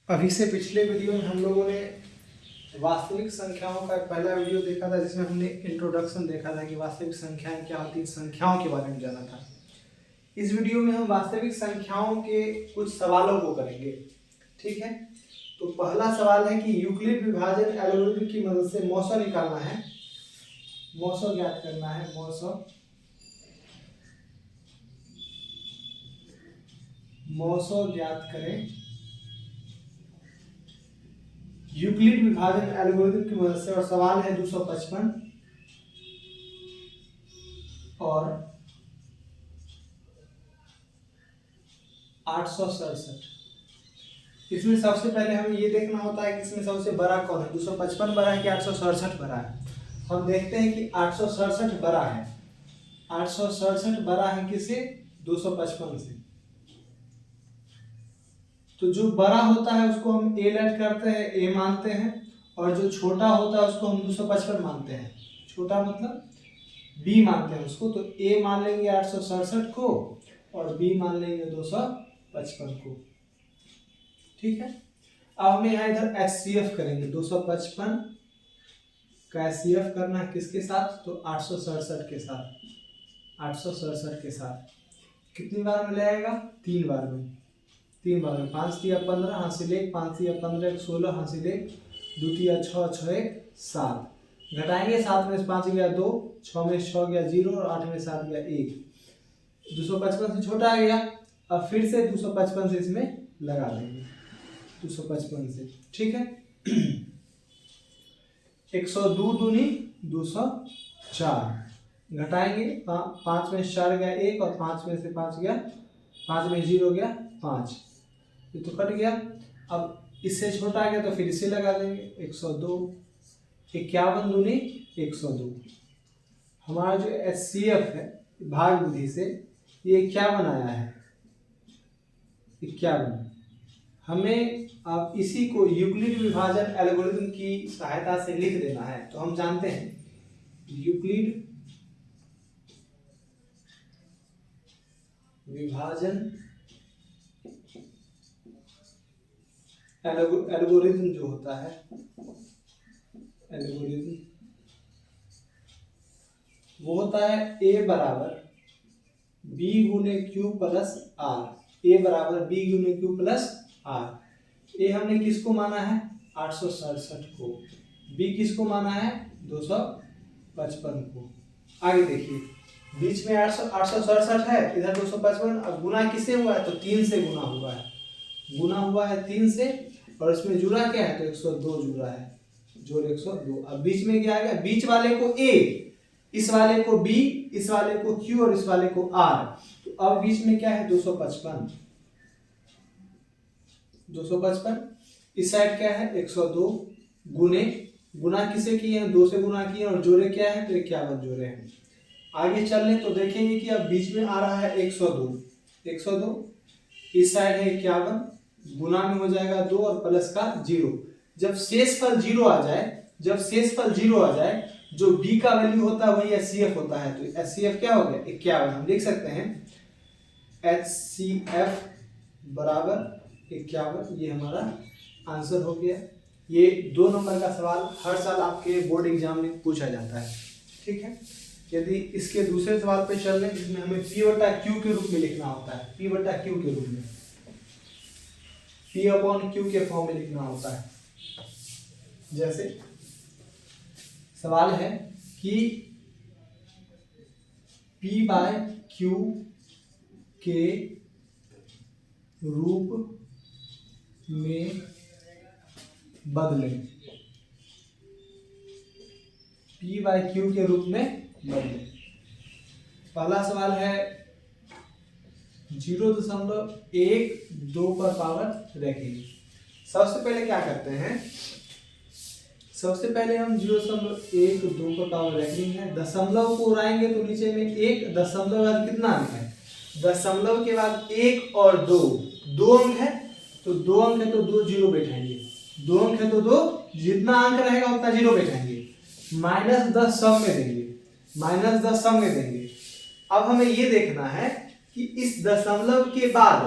अभी से पिछले वीडियो में हम लोगों ने वास्तविक संख्याओं का पहला वीडियो देखा था, जिसमें हमने इंट्रोडक्शन देखा था कि वास्तविक संख्याएं क्या होती हैं, संख्याओं के बारे में जाना था। इस वीडियो में हम वास्तविक संख्याओं के कुछ सवालों को करेंगे। ठीक है, तो पहला सवाल है कि यूक्लिड विभाजन एल्गोरिथम की मदद से मौसा निकालना है, मौसा ज्ञात करना है। मौसा ज्ञात करें यूक्लिड विभाजन एल्गोरिथम की मदद से। और सवाल है 255 और 867। इसमें सबसे पहले हमें ये देखना होता है कि इसमें सबसे बड़ा कौन है, 255 बड़ा है कि 867 बड़ा है। हम देखते हैं कि 867 बड़ा है। 867 बड़ा है किससे? 255 से। तो जो बड़ा होता है उसको हम ए लेट करते हैं, ए मानते हैं, और जो छोटा होता है उसको हम 255 मानते हैं। छोटा मतलब बी मानते हैं उसको। तो ए मान लेंगे 867 को और बी मान लेंगे 255 को। ठीक है, अब हमें यहाँ इधर एचसीएफ करेंगे। 255 का एचसीएफ करना है किसके साथ? तो 867 के साथ। 867 के साथ कितनी बार में जाएगा? 3 बार में। 3 बार में 5 तिया 15 हासिल 1, 5 तिया 15 1 16 हासिल 1, 2 तिया 6 6 1 7। घटाएंगे, 7 में से 5 गया 2, 6 में 6 गया 0 और 8 में 7 गया 1। 255 से छोटा आ गया। अब फिर से 255 से इसमें लगा देंगे, 255 से। ठीक है, 102 दूनी 204। घटाएंगे, 5 में 4 गया 1 और 5 में से 5 गया, 5 में 0 गया 5, ये तो कट गया। अब इससे छोटा आ गया तो फिर इसे लगा देंगे, 102। 51 दूनी 102। हमारा जो एचसीएफ है भाग विधि से, ये क्या बनाया है? 51। हमें अब इसी को यूक्लिड विभाजन एल्गोरिथम की सहायता से लिख देना है। तो हम जानते हैं यूक्लिड विभाजन एल्गोरिथम जो होता है, एल्गोरिथम वो होता है ए बराबर बी गुने क्यू प्लस आर। ए बराबर बी गुने क्यू प्लस आर। ए हमने किसको माना है? 867 को। बी किसको माना है? 255 को। आगे देखिए, बीच में 867 है, इधर 255। अब गुना किससे हुआ है? तो 3 से गुना हुआ है। गुना हुआ है 3 से, और इसमें जुड़ा क्या है? तो 102 जुड़ा है, जोड़ 102। अब बीच में क्या आ गया? बीच वाले को ए, इस वाले को बी, इस वाले को क्यू और इस वाले को आर। तो अब बीच में क्या है? 255। 255 इस साइड क्या है? 102 गुने, गुना किसे किए हैं? 2 से गुना किए, और जोड़े क्या है? तो 51 जोड़े हैं। आगे चल लें तो देखेंगे कि अब बीच में आ रहा है 102। 102 इस साइड है 51, गुना में हो जाएगा 2 और प्लस का 0। जब शेषफल 0 आ जाए, जब शेषफल 0 आ जाए, जो b का वैल्यू होता है वही एचसीएफ होता है। तो एचसीएफ क्या हो गया? 51। हम लिख सकते हैं एचसीएफ बराबर 51। ये हमारा आंसर हो गया। ये 2 नंबर का सवाल हर साल आपके बोर्ड एग्जाम में पूछा जाता है। ठीक है, यदि इसके दूसरे सवाल पे चल रहे, जिसमें हमें P बटा Q के रूप में लिखना होता है, P बटा Q के रूप में, P अपॉन Q के फॉर्म में लिखना होता है। जैसे सवाल है कि P बाय Q के रूप में बदलें। P बाय Q के रूप में बदलें। पहला सवाल है 0.12 पर पावर रखेंगे। सबसे पहले क्या करते हैं? सबसे पहले हम 0.12 पर पावर रखनी है। दशमलव को उड़ाएंगे तो नीचे में 1, दशमलव बाद कितना अंक है? दशमलव के बाद 1 और 2, 2 अंक है, तो 2 अंक है तो 2 जीरो बैठाएंगे। 2 अंक है तो 2, जितना अंक रहेगा उतना जीरो बैठाएंगे। -10 सम में देंगे, -10 सम में देंगे। अब हमें ये देखना है कि इस दशमलव के बाद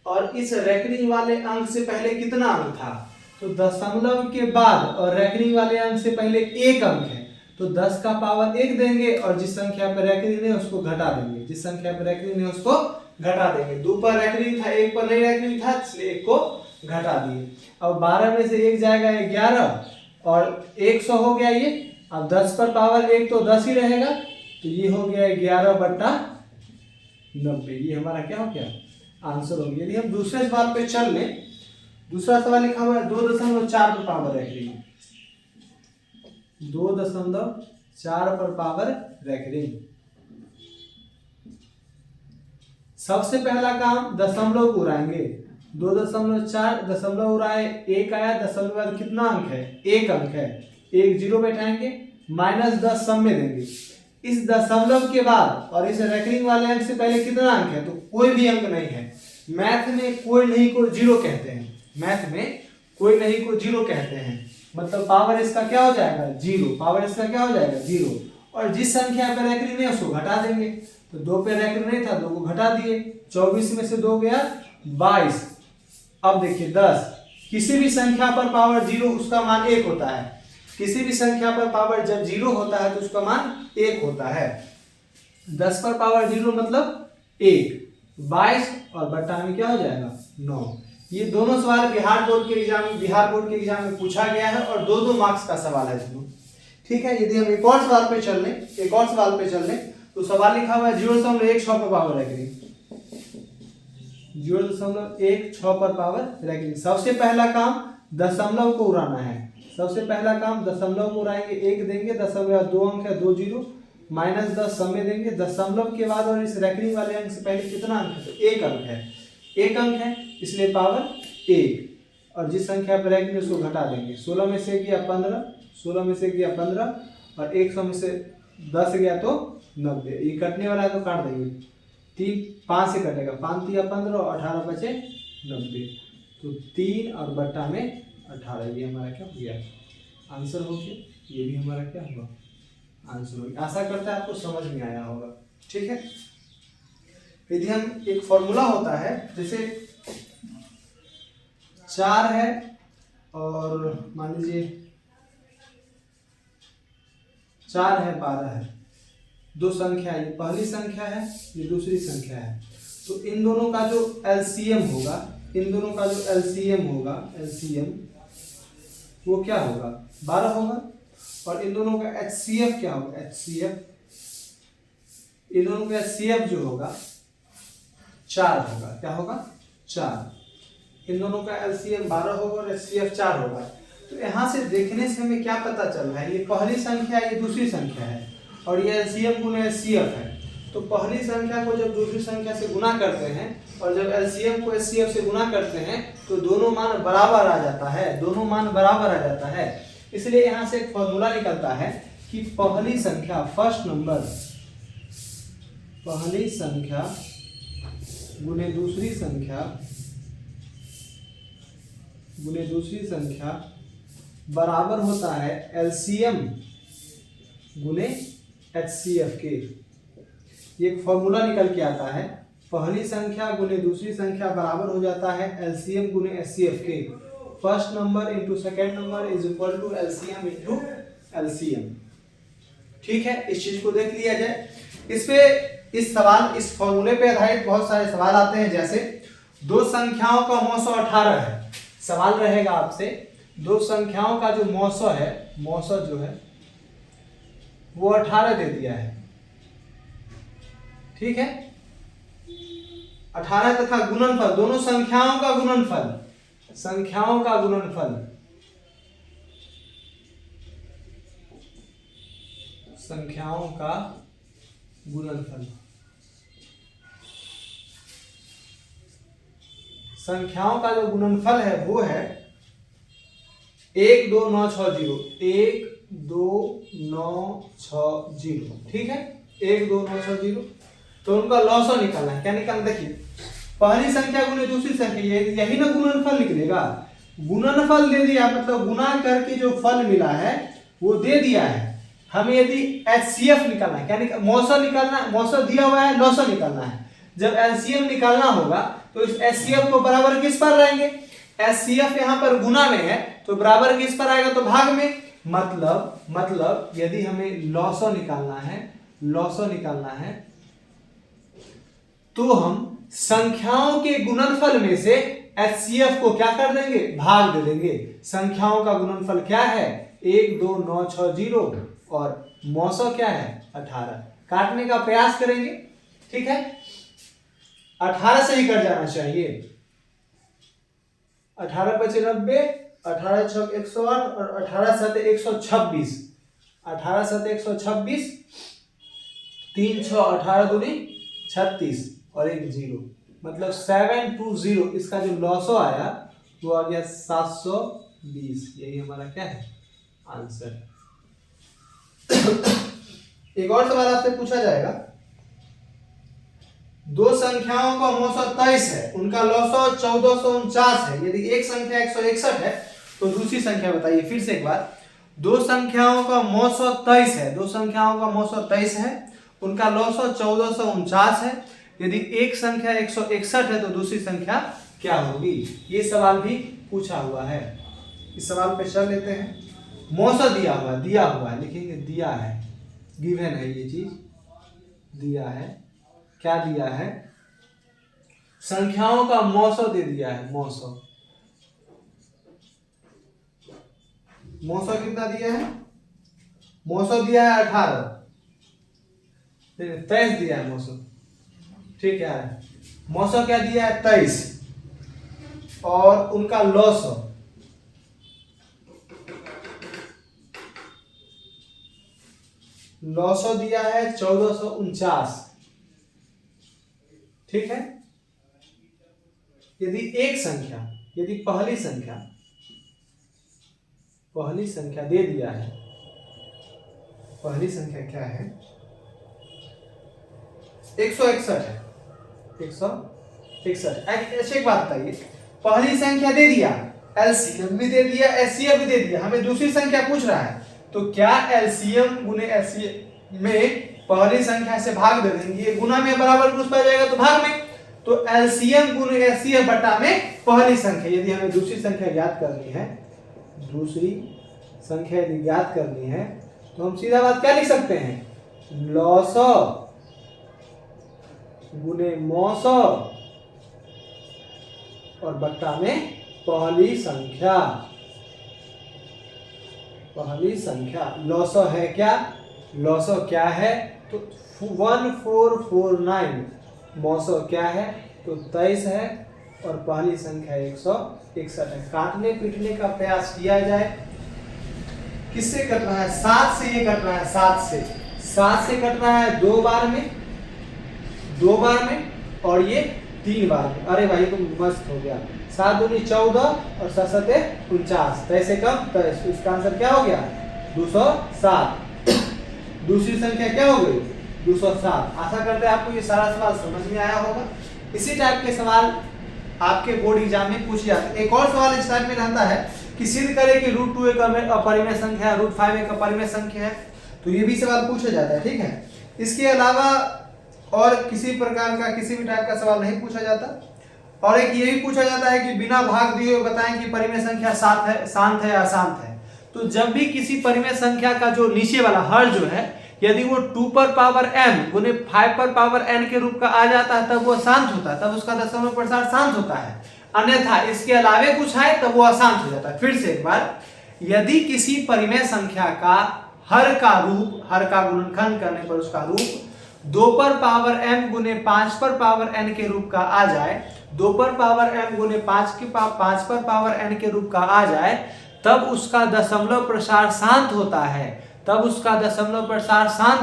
और इस रेकनिंग वाले अंक से पहले कितना अंक था, तो दशमलव के बाद और रेकनिंग वाले अंक से पहले एक अंक है, तो 10 का पावर 1 देंगे और जिस संख्या पर रेकनिंग है उसको घटा देंगे, जिस संख्या पर रेकनिंग है उसको घटा देंगे। 2 पर रेकनिंग था, 1 पर नहीं रेकनिंग था, इसलिए 1 को घटा दिए। अब 12 में से 1 जाएगा 11 और 100 हो गया ये। अब 10 पर पावर 1 तो 10 ही रहेगा, तो ये हो गया 11/90। ये हमारा क्या हो गया, आंसर हो गया। यदि हम दूसरे सवाल पे चल लें, दूसरा सवाल लिखा हुआ है 2.4 पर पावर रेकनिंग, 2.4 पर पावर रेकनिंग। सबसे पहला काम दशमलव को उड़ाएंगे, 2.4 दशमलव उड़ाए 1 आया, दशमलव बाद कितना अंक है, 1 अंक है, 1 0 बैठाएंगे, -10 सम में देंगे। इस दशमलव के बाद और इस रेकनिंग वाले अंक से पहले कितना अंक है, तो कोई भी अंक नहीं है। मैथ में कोई नहीं को जीरो कहते हैं, मैथ में कोई नहीं को जीरो कहते हैं, मतलब पावर इसका क्या हो जाएगा, जीरो। पावर इसका क्या हो जाएगा, जीरो। और जिस संख्या पर रेकनिंग है उसको घटा देंगे, तो 2 पे रेकनिंग नहीं था, 2 को घटा दिए, 24 में से 2 गया 22। अब देखिए 10, किसी भी संख्या पर पावर जीरो उसका मान 1 होता है, किसी भी संख्या पर पावर जब जीरो होता है तो उसका मान 1 होता है। 10 पर पावर जीरो मतलब 1, 22 और बट्टा में क्या हो जाएगा 9। ये दोनों सवाल बिहार बोर्ड के एग्जाम में पूछा गया है और 2-2 मार्क्स का सवाल है दोनों। ठीक है, यदि हम एक और सवाल पे चल लें, तो सवाल लिखा हुआ है 0.16 पर पावर रेकनिंग, 0.16 पर पावर रेकनिंग। सबसे पहला काम दशमलव को उड़ाना है, सबसे पहला काम दशमलव को उड़ाएंगे, 1 देंगे, दशमलव 2 अंक है, 2 0, -10 सम में देंगे। दशमलव के बाद और इस रेकनिंग वाले अंक से पहले कितना अंक है, तो 1 अंक है, 1 अंक है, इसलिए पावर 1 और जिस संख्या पर रेकनिंग उसको घटा देंगे। 16 में से गया 15, 16 में से गया 15 और 100 में से 10 गया तो 90। ये कटने वाला है तो काट देंगे, 5 से कटेगा, 5 3 15 और 18 बचे 90, तो 3 और बट्टा में 18। ये हमारा क्या हो गया, आंसर हो गया। ये भी हमारा क्या हुआ, आंसर हो गया। आशा करता है आपको समझ में आया होगा। ठीक है, यदि हम एक फॉर्मूला होता है, जैसे 4 है और मान लीजिए 4 है 12 है, दो संख्या है, ये पहली संख्या है, ये दूसरी संख्या है, तो इन दोनों का जो एलसीएम होगा, इन दोनों का जो एलसीएम होगा, एलसीएम वो क्या होगा, 12 होगा। और इन दोनों का एचसीएफ क्या होगा, एचसीएफ, इन दोनों का एचसीएफ जो होगा 4 होगा। क्या होगा, 4। इन दोनों का एलसीएम 12 होगा और एचसीएफ 4 होगा। तो यहाँ से देखने से हमें क्या पता चल रहा है, ये पहली संख्या है, ये दूसरी संख्या है और ये एलसीएम गुना एचसीएफ है। तो पहली संख्या को जब दूसरी संख्या से गुना करते हैं और जब एलसीएम को एचसीएफ से गुना करते हैं तो दोनों मान बराबर आ जाता है, दोनों मान बराबर आ जाता है। इसलिए यहाँ से एक फॉर्मूला निकलता है कि पहली संख्या, फर्स्ट नंबर, पहली संख्या गुने दूसरी संख्या गुने दूसरी संख्या बराबर होता है एलसीएम गुने एचसीएफ के। ये एक फॉर्मूला निकल के आता है, पहली संख्या गुने दूसरी संख्या बराबर हो जाता है एलसीएम गुने एचसीएफ के। First number into second number is equal to LCM into LCM. ठीक है, इस चीज को देख लिया जाए। इस फॉर्मूले पे आधारित बहुत सारे सवाल आते हैं, जैसे दो संख्याओं का मौसो 18 है। सवाल रहेगा आपसे, दो संख्याओं का जो मौसो है, मौसो जो है वो 18 दे दिया है। ठीक है, 18 तथा गुणनफल, दोनों संख्याओं का गुणनफल, संख्याओं का गुणनफल, संख्याओं का गुणनफल, संख्याओं का जो गुणनफल है वो है 1 2 9 6 0, 1 2 9 6 0। ठीक है, 1 2 9 6 0। तो उनका लॉसो निकालना है। क्या निकालना, देखिए पहली संख्या गुने दूसरी संख्या, यही ना गुणनफल निकलेगा। गुणनफल दे दिया मतलब गुना करके जो फल मिला है वो दे दिया है। हमें यदि एचसीएफ निकालना है, क्या मौसो निकालना है, मौसो दिया हुआ है, लॉसो निकालना है। जब एलसीएम निकालना होगा तो इस HCF को बराबर किस पर लाएंगे? HCF यहाँ पर गुना में है तो बराबर किस पर आएगा? तो भाग में। मतलब यदि हमें लॉसो निकालना है तो हम संख्याओं के गुणनफल में से HCF को क्या कर देंगे? भाग दे देंगे। संख्याओं का गुणनफल क्या है? 1 2 9 6 0 और मौसो क्या है? 18। काटने का प्रयास करेंगे, ठीक है। 18 से ही कट जाना चाहिए। 18 5 90, 18 6 108 और 18 7 126। 18 7 126, 3 6 18 दूनी 36 और 1 0, मतलब 720। इसका जो लॉसो आया वो आ गया 720। यही हमारा क्या है? आंसर। एक और सवाल आपसे पूछा जाएगा। दो संख्याओं का मौसो 23 है, उनका लॉसो 1449 है। यदि एक संख्या 161 है तो दूसरी संख्या बताइए। फिर से एक बार, दो संख्याओं का मौसो 23 है, उनका लॉसो 1449 है। यदि एक संख्या 161 है तो दूसरी संख्या क्या होगी? ये सवाल भी पूछा हुआ है। इस सवाल पे चल लेते हैं। मौसो दिया हुआ है, लिखेंगे दिया है, गिवन है, ये चीज दिया है। क्या दिया है? संख्याओं का मौसो दे दिया है। मौसो कितना दिया है? मौसो दिया है 18, 23 दिया है मौसो, ठीक है। मौसो क्या दिया है? 23 और उनका लॉसो दिया है 1449, ठीक है। यदि पहली संख्या दे दिया है, पहली संख्या क्या है? 161 है, 161। एक बात बताइए, पहली संख्या दे दिया, एलसीएम भी दे दिया, एचसीएफ भी दे दिया, हमें दूसरी संख्या पूछ रहा है, तो क्या एलसीएम गुने एचसीएफ में पहली संख्या से भाग दे देंगे? ये गुना में बराबर कुछ पा जाएगा तो भाग में, तो एलसीएम गुने एचसीएफ बटा में पहली संख्या। यदि हमें दूसरी संख्या ज्ञात करनी है, तो हम सीधा बात क्या लिख सकते हैं? लॉसो गुने मौसो और बट्टा में पहली संख्या। लॉसो है क्या? लॉसो क्या है? तो 1449। मौसो क्या है? तो 23 है और पहली संख्या 161 है। काटने पीटने का प्रयास किया जाए। किससे कट रहा है? 7 से ये कट रहा है, 7 से कट रहा है 2 बार में और ये 3 बार में। अरे भाई तो मस्त हो गया। 7 दूनी 14 और 7 7 49, 23 से कम 23। इसका आंसर क्या हो गया? 207। दूसरी संख्या क्या हो गई? 207। आशा करते हैं आपको ये सारा सवाल समझ में आया होगा। इसी टाइप के सवाल आपके बोर्ड एग्जाम में पूछे जाते हैं। एक और सवाल इस टाइप में रहता है कि सिद्ध करें कि √2 एक अपरिमेय संख्या है, √5 एक अपरिमेय संख्या है, तो ये भी सवाल पूछा जाता है, ठीक है। इसके अलावा और किसी प्रकार का किसी भी टाइप का सवाल नहीं पूछा जाता। और एक ये भी पूछा जाता है कि बिना भाग दिए हुए बताएं कि परिमेय संख्या शांत है या अशांत है। तो जब भी किसी परिमेय संख्या का जो नीचे वाला हर जो है, यदि वो 2 पर पावर m गुने 5 पर पावर n के रूप का आ जाता है तब वो शांत होता है, तब उसका दशमलव प्रसार शांत होता है। अन्यथा इसके अलावे कुछ है तब वो अशांत हो जाता है। फिर से एक बार, यदि किसी परिमेय संख्या का हर का गुणनखंड करने पर उसका रूप 2 पर पावर m गुने 5 पर पावर n के रूप का आ जाए, 2 पर पावर m गुने 5 पर पावर n के रूप का आ जाए, तब उसका दशमलव प्रसार शांत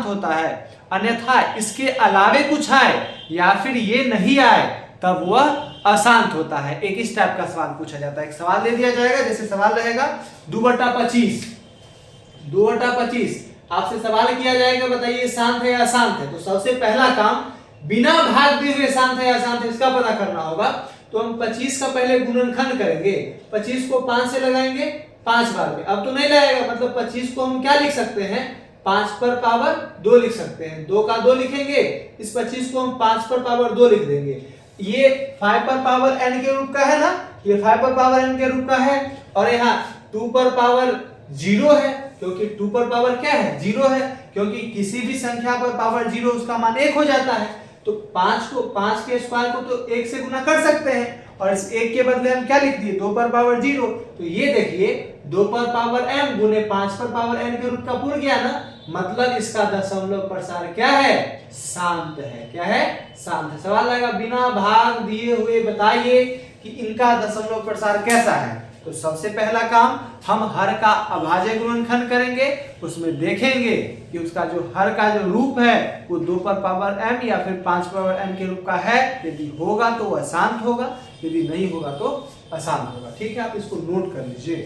होता है। अन्यथा इसके अलावे कुछ आए या फिर ये नहीं आए तब वह अशांत होता है। एक इस टाइप का सवाल पूछा जाता है। एक सवाल दे दिया जाएगा, जैसे सवाल रहेगा 2/25 आपसे सवाल किया जाएगा, बताइए शांत है या अशांत है। तो सबसे पहला काम बिना भाग दिए हुए शांत है या अशांत है इसका पता करना होगा। तो हम 25 का पहले गुणनखंड करेंगे, 25 को 5 से लगाएंगे 5 बार में। अब तो नहीं लगेगा, मतलब 25 को हम क्या लिख सकते हैं? 5 पर पावर 2 लिख सकते हैं। 2 का 2 लिखेंगे, इस 25 को हम 5 पर पावर 2 लिख देंगे। ये 5 पर पावर n के रूप का है ना, ये 5 पर पावर n के रूप का है, और यहाँ 2 पर पावर 0 है, क्योंकि 2 पर पावर क्या है 0 है, क्योंकि किसी भी संख्या पर पावर 0 उसका मान 1 हो जाता है। तो 5 के स्क्वायर को तो 1 से गुना कर सकते हैं, और इस 1 के बदले हम क्या लिख दिए 2 पर पावर 0। तो ये देखिए 2 पर पावर m गुने 5 पर पावर n के रूप का पूर्ण किया ना, मतलब इसका दशमलव प्रसार क्या है, शांत है। क्या है, शांत है। सवाल आएगा बिना भाग दिए हुए बताइए कि इनका दशमलव प्रसार कैसा है। तो सबसे पहला काम हम हर का अभाज्य गुणनखंड करेंगे, उसमें देखेंगे कि उसका जो हर का जो रूप है वो 2 पर पावर m या फिर 5 पर पावर n के रूप का है। यदि होगा तो वह शांत होगा, यदि नहीं होगा तो अशांत होगा। ठीक है, आप इसको नोट कर लीजिए।